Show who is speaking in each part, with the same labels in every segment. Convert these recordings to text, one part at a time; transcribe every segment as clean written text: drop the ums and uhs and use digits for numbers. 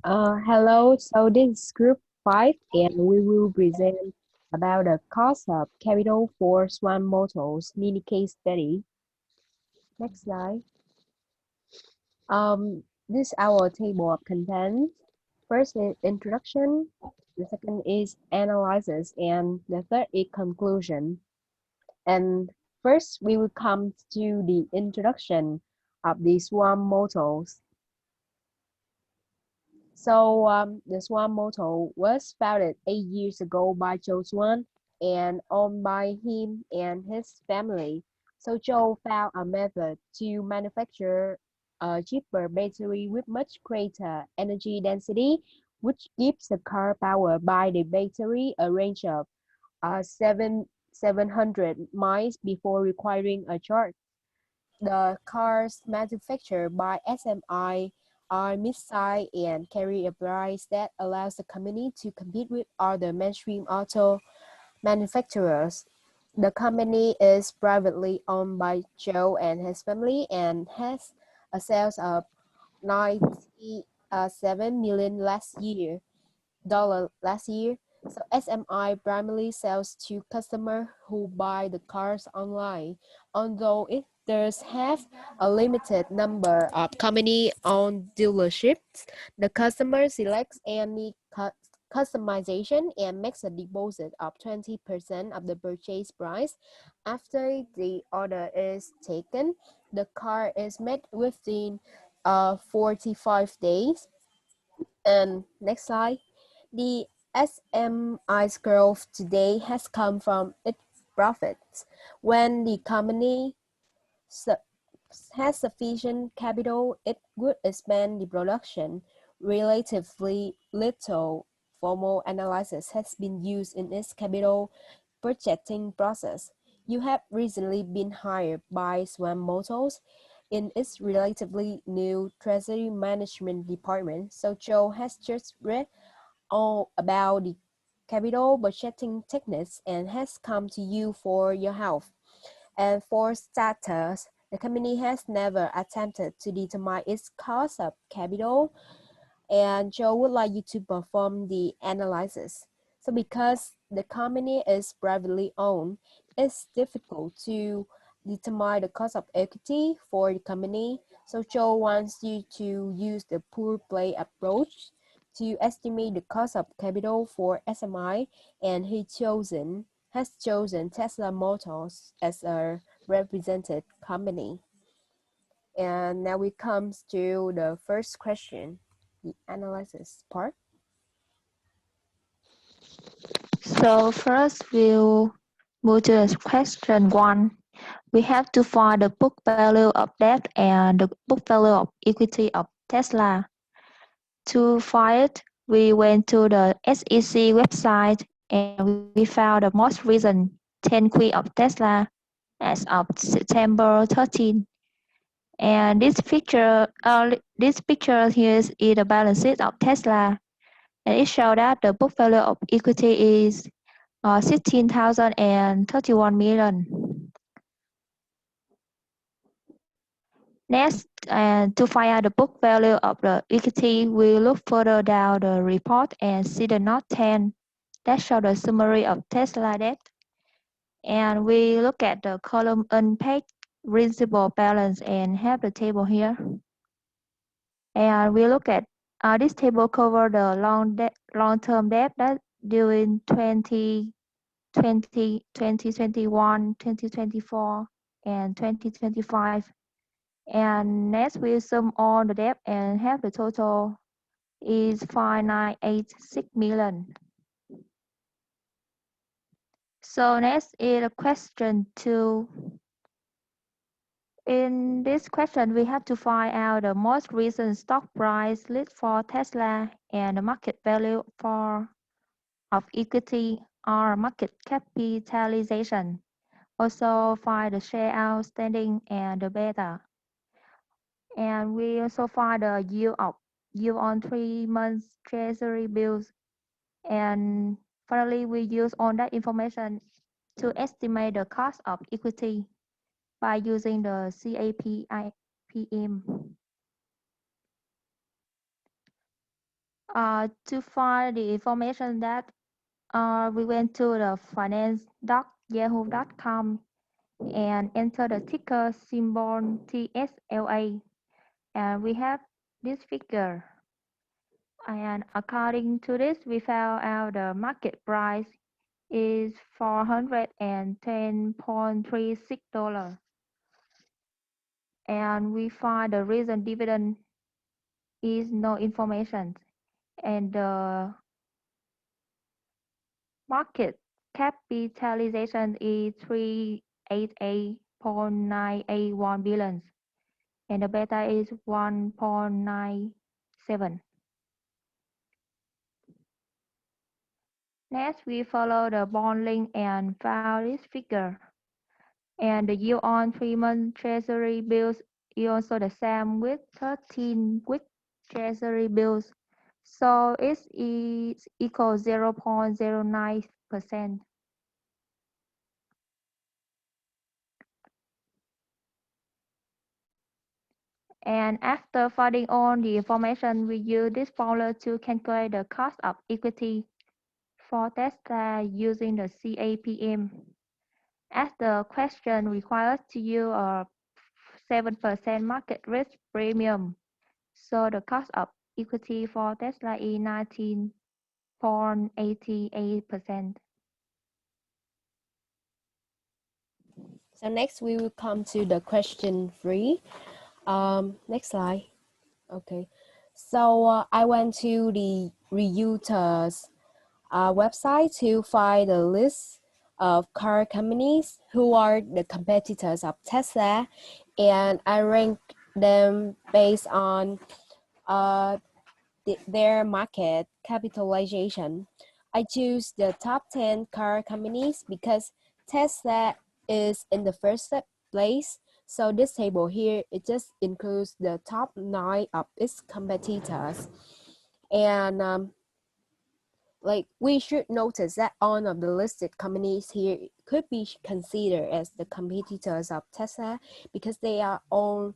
Speaker 1: Hello, so this is group 5 and we will present about the cost of capital for SWAN models mini case study. Next slide. This is our table of contents. First is introduction, the second is analysis, and the third is conclusion. And first we will come to the introduction of the SWAN models. So the SWAN model was founded 8 years ago by Joe Swan and owned by him and his family. So Joe found a method to manufacture a cheaper battery with much greater energy density, which gives the car power by the battery a range of 700 miles before requiring a charge. The cars manufactured by SMI are mid-size and carry a price that allows the company to compete with other mainstream auto manufacturers. The company is privately owned by Joe and his family and has a sales of 97 million last year. So SMI primarily sells to customers who buy the cars online, although it does have a limited number of company-owned dealerships. The customer selects any customization and makes a deposit of 20% of the purchase price. After the order is taken, the car is made within 45 days. And next slide. The SMI's growth today has come from its profits. When the company has sufficient capital, it would expand the production. Relatively little formal analysis has been used in its capital projecting process. You have recently been hired by SWAN Motors in its relatively new treasury management department, so Joe has just read all about the capital budgeting techniques and has come to you for your help. And for starters, the company has never attempted to determine its cost of capital, and Joe would like you to perform the analysis. So because the company is privately owned, it's difficult to determine the cost of equity for the company. So Joe wants you to use the pool play approach to estimate the cost of capital for SMI, and has chosen Tesla Motors as a represented company. And now we comes to the first question, the analysis part.
Speaker 2: So first we'll move to the question 1. We have to find the book value of debt and the book value of equity of Tesla. To find it, we went to the SEC website and we found the most recent 10Q of Tesla as of September 13. And this picture here is the balance sheet of Tesla, and it shows that the book value of equity is 16,031 million. Next, to find out the book value of the equity, we look further down the report and see the note 10 that shows the summary of Tesla debt. And we look at the column unpaid principal balance and have the table here. And we look at this table cover the long-term debt that during 2020, 2021, 2024, and 2025. And next we sum all the debt and have the total is 5986 million. So next is question 2. In this question, we have to find out the most recent stock price list for Tesla and the market value of equity or market capitalization. Also find the share outstanding and the beta. And we also find the yield on 3 months treasury bills. And finally, we use all that information to estimate the cost of equity by using the CAPM. To find the information that we went to the finance.yahoo.com and enter the ticker symbol TSLA, and we have this figure. And according to this, we found out the market price is $410.36, and we find the recent dividend is no information, and the market capitalization is 388.981 billion, and the beta is 1.97. Next, we follow the bond link and found this figure. And the yield on 3-month treasury bills is also the same with 13-week treasury bills. So it is equal 0.09%. And after finding all the information, we use this formula to calculate the cost of equity for Tesla using the CAPM. As the question requires to use a 7% market risk premium, so the cost of equity for Tesla is 19.88%.
Speaker 1: So next we will come to the question 3. Next slide. Okay. So I went to the Reuters website to find a list of car companies who are the competitors of Tesla, and I ranked them based on their market capitalization. I choose the top 10 car companies because Tesla is in the first place. So this table here, it just includes the top 9 of its competitors. And like we should notice that all of the listed companies here could be considered as the competitors of Tesla because they are all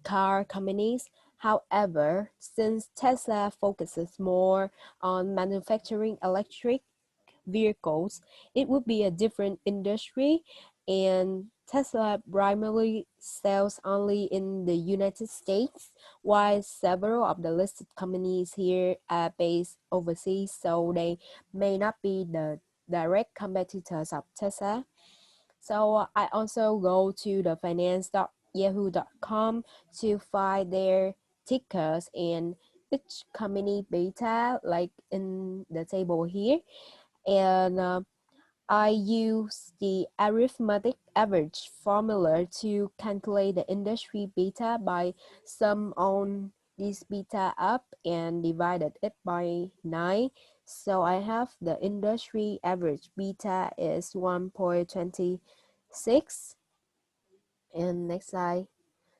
Speaker 1: car companies. However, since Tesla focuses more on manufacturing electric vehicles, it would be a different industry, and Tesla primarily sells only in the United States, while several of the listed companies here are based overseas, so they may not be the direct competitors of Tesla. So I also go to the finance.yahoo.com to find their tickers and each company beta, like in the table here. And I use the arithmetic average formula to calculate the industry beta by sum on this beta up and divided it by 9. So I have the industry average beta is 1.26. And next slide.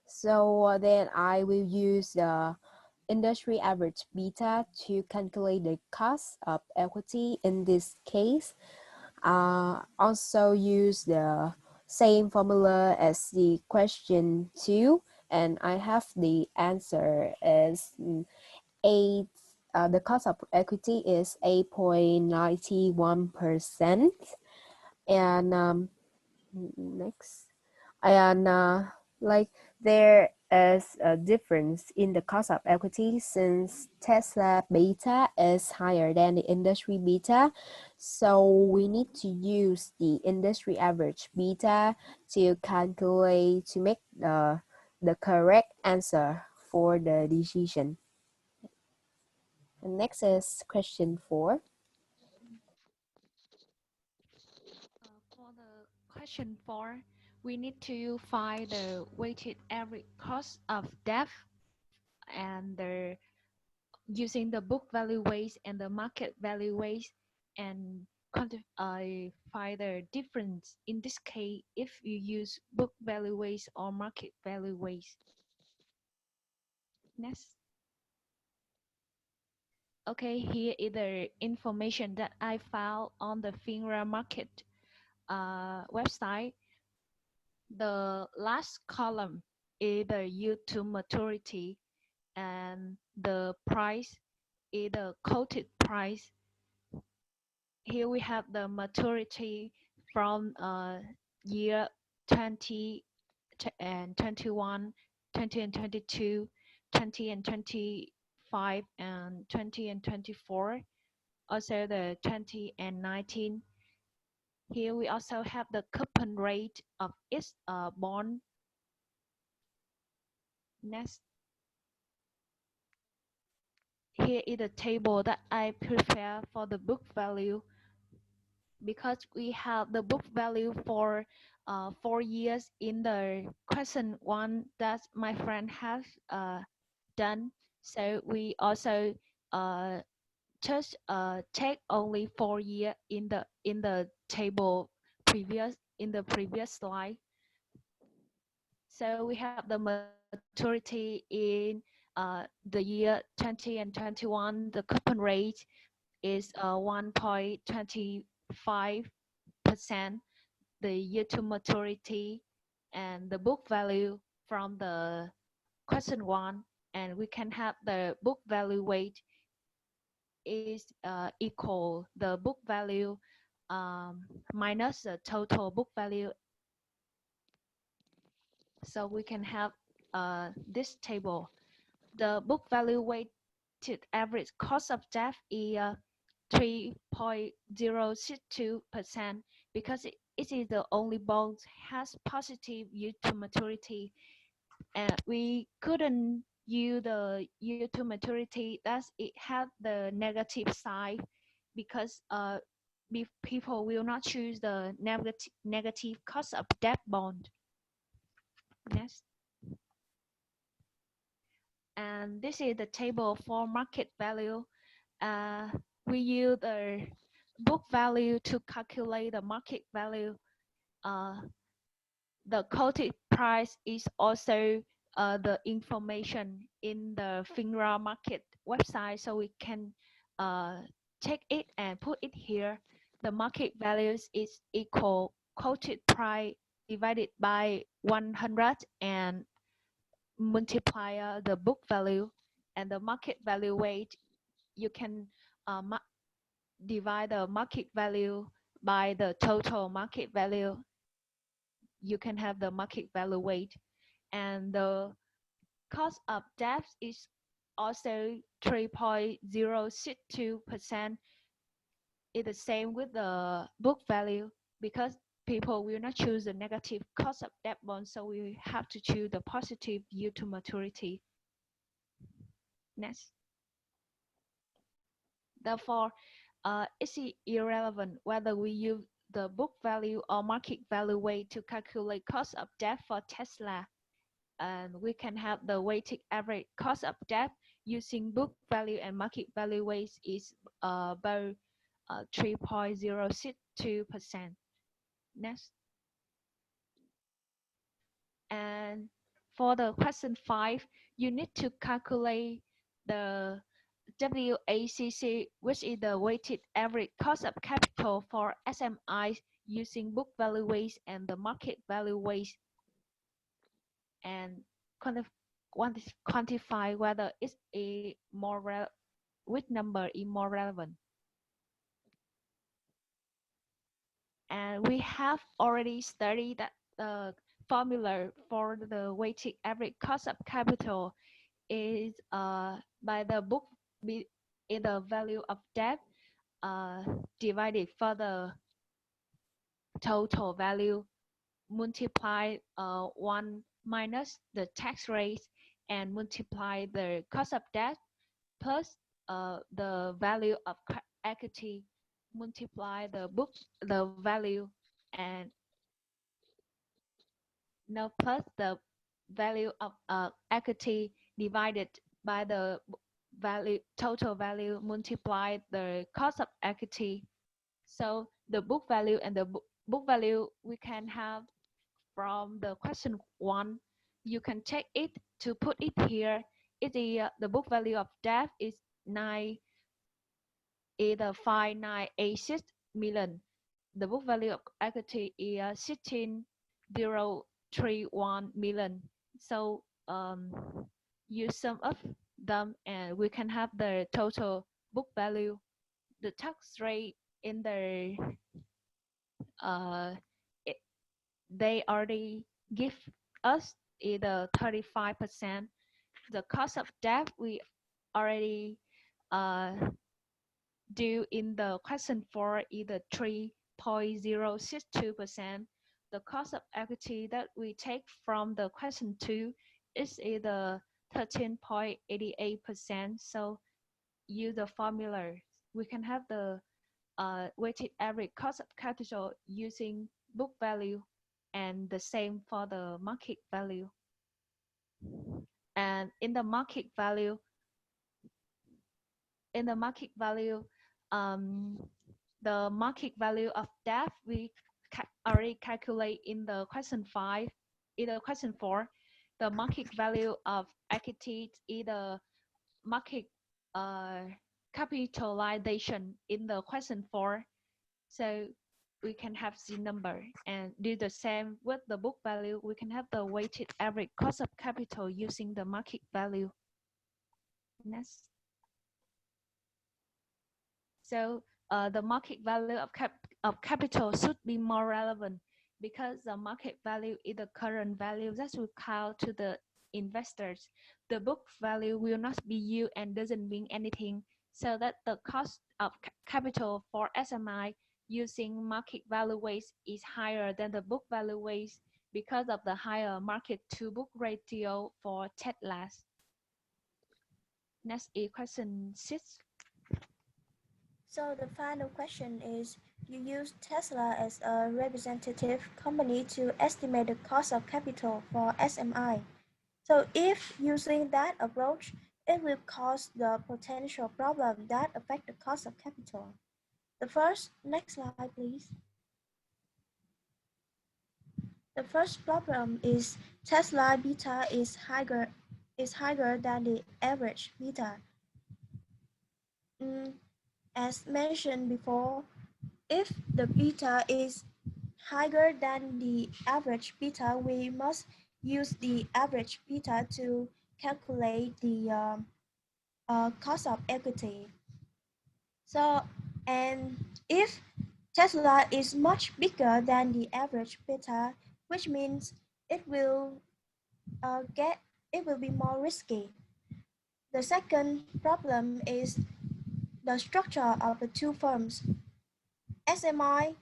Speaker 1: So then I will use the industry average beta to calculate the cost of equity in this case. Also use the same formula as the question 2, and I have the answer as 8. The cost of equity is 8.91%. And next, and like there is a difference in the cost of equity since Tesla beta is higher than the industry beta, so we need to use the industry average beta to calculate to make the correct answer for the decision. And next is question 4.
Speaker 3: For the question 4, we need to find the weighted average cost of debt and the using the book value weights and the market value weights and quantify the difference in this case if you use book value weights or market value weights. Next. Okay, here is the information that I found on the FINRA market website. The last column is the yield to maturity and the price is the quoted price. Here we have the maturity from year 20 and 21, 20 and 22, 20 and 25, and 20 and 24. Also the 20 and 19. Here we also have the coupon rate of each bond. Next. Here is the table that I prepare for the book value, because we have the book value for 4 years in the question one that my friend has done. So we also just take only 4 year in the table in the previous slide. So we have the maturity in the year 20 and 21. The coupon rate is 1.25%. The year to maturity and the book value from the question one, and we can have the book value weight is equal the book value minus the total book value. So we can have this table. The book value weighted average cost of debt is 3.062%, because it is the only bond has positive year to maturity. And we couldn't use the year to maturity that it had the negative side, because people will not choose the negative cost of debt bond. Next. And this is the table for market value. We use the book value to calculate the market value. The quoted price is also the information in the FINRA market website, so we can take it and put it here. The market values is equal quoted price divided by 100 and multiply the book value, and the market value weight, you can divide the market value by the total market value. You can have the market value weight. And the cost of debt is also 3.062%. It's the same with the book value, because people will not choose the negative cost of debt bond, so we have to choose the positive year to maturity. Next. Therefore, it's irrelevant whether we use the book value or market value weight to calculate cost of debt for Tesla. And we can have the weighted average cost of debt using book value and market value weights is both 3.062%. Next. And for the question 5, you need to calculate the WACC, which is the weighted average cost of capital for SMI using book value weights and the market value weights, and quantify whether it's a which number is more relevant. And we have already studied that the formula for the weighted average cost of capital is by the book in the value of debt divided for the total value, multiply 1 minus the tax rate, and multiply the cost of debt plus the value of equity, multiply the value, and now plus the value of equity divided by the total value, multiply the cost of equity. So the book value and the book value we can have from the question 1. You can check it to put it here. The book value of debt is 5986 million. The book value of equity is 16031 million. So you sum up them, and we can have the total book value. The tax rate in the uh, it, they already give us either 35%. The cost of debt we already uh, do in the question 4 either 3.062%. The cost of equity that we take from the question 2 is either 13.88%. So use the formula. We can have the weighted average cost of capital using book value, and the same for the market value. And in the market value, um, the market value of debt we already calculate in the question 5, either question 4. The market value of equity, either market capitalization in the question 4. So we can have the number and do the same with the book value. We can have the weighted average cost of capital using the market value. Next. So the market value of capital should be more relevant, because the market value is the current value that will count to the investors. The book value will not be used and doesn't mean anything. So that the cost of capital for SMI using market value weights is higher than the book value weights because of the higher market to book ratio for Teslas. Next is question 6.
Speaker 4: So the final question is, you use Tesla as a representative company to estimate the cost of capital for SMI. So if using that approach, it will cause the potential problem that affect the cost of capital. The first, next slide please. The first problem is Tesla beta is higher than the average beta. As mentioned before, if the beta is higher than the average beta, we must use the average beta to calculate the cost of equity. So, and if Tesla is much bigger than the average beta, which means it will be more risky. The second problem is the structure of the two firms. SMI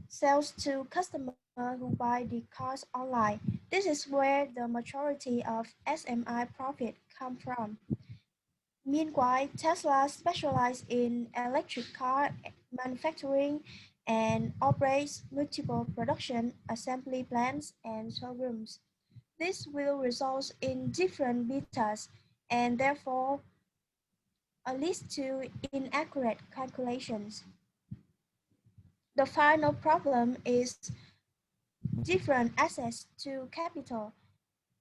Speaker 4: sells to customers who buy the cars online. This is where the majority of SMI profit come from. Meanwhile, Tesla specializes in electric car manufacturing and operates multiple production assembly plants and showrooms. This will result in different betas and therefore leads to inaccurate calculations. The final problem is different access to capital,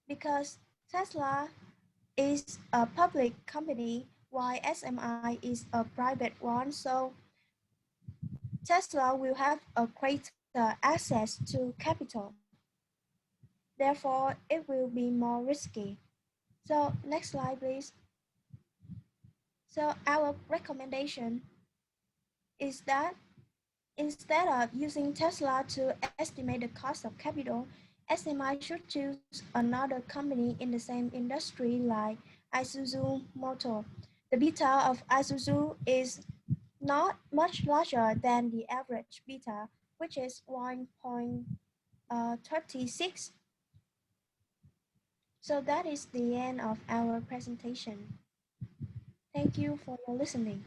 Speaker 4: because Tesla is a public company while SMI is a private one, so Tesla will have a greater access to capital. Therefore, it will be more risky. So next slide, please. So our recommendation is that instead of using Tesla to estimate the cost of capital, SMI should choose another company in the same industry like Isuzu Motor. The beta of Isuzu is not much larger than the average beta, which is 1.36. So that is the end of our presentation. Thank you for your listening.